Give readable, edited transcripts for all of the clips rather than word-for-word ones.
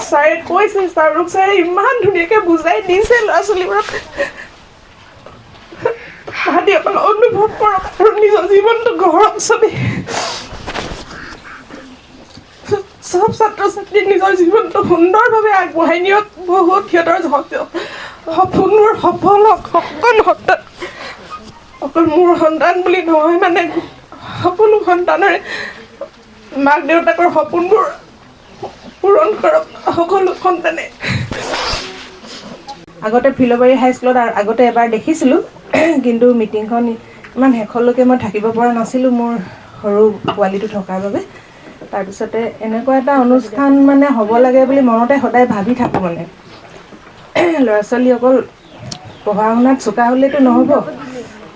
ছাৰে কৈছে, ছাৰক ছাৰে ইমান ধুনীয়াকৈ বুজাই দিছে ল'ৰা ছোৱালীবোৰক। তাহাঁতি অকল অনুভৱ কৰক আৰু নিজৰ জীৱনটো গঢ়ক। চব ছাত্ৰ ছাত্ৰী নিজৰ জীৱনটো সুন্দৰভাৱে আগবঢ়াই নিয়ক। বহুত সিহঁতৰ সপোনবোৰ সফল হওক, সকলো সন্তান, অকল মোৰ সন্তান বুলি নহয়, মানে সকলো সন্তানৰে মাক দেউতাকৰ সপোনবোৰ পূৰণ কৰক সকলো সন্তানে। আগতে ফিলবাৰী হাইস্কুলত আগতে এবাৰ দেখিছিলোঁ, কিন্তু মিটিংখন ইমান শেষলৈকে মই থাকিব পৰা নাছিলোঁ মোৰ সৰু পোৱালিটো থকাৰ বাবে। তাৰপিছতে এনেকুৱা এটা অনুষ্ঠান মানে হ'ব লাগে বুলি মনতে সদায় ভাবি থাকোঁ। মানে ল'ৰা ছোৱালী অকল পঢ়া শুনাত চোকা হ'লেতো নহ'ব,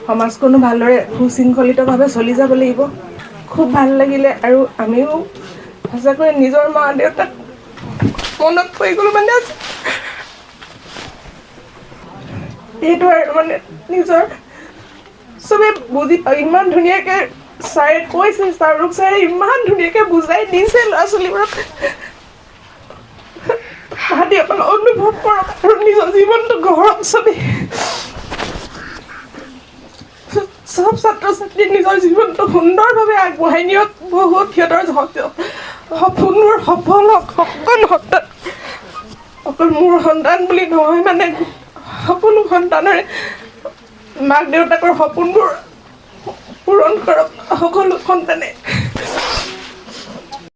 সমাজখনো ভালদৰে সুশৃংখলিতভাৱে চলি যাব লাগিব। খুব ভাল লাগিলে আৰু আমিও সঁচাকৈ নিজৰ মা দেউতাক মনত পৰি গ'লো। মানে এইটো আৰু মানে নিজৰ চবে বুজি পায়, ইমান ধুনীয়াকৈ ছাৰে কৈছে, ছাৰক ছাৰে ইমান ধুনীয়াকৈ বুজাই দিছে ল'ৰা ছোৱালীবোৰক। তাহাঁতি অকল অনুভৱ কৰক আৰু নিজৰ জীৱনটো গঢ়ক। চব ছাত্ৰ ছাত্ৰী নিজৰ জীৱনটো সুন্দৰভাৱে আগবঢ়াই নিয়ক। বহুত সিহঁতৰ সপোনবোৰ সফল হওক, সকলো সন্তান, অকল মোৰ সন্তান বুলি নহয়, মানে সকলো সন্তানৰে মাক দেউতাকৰ সপোনবোৰ পূৰণ কৰক সকলো সন্তানে।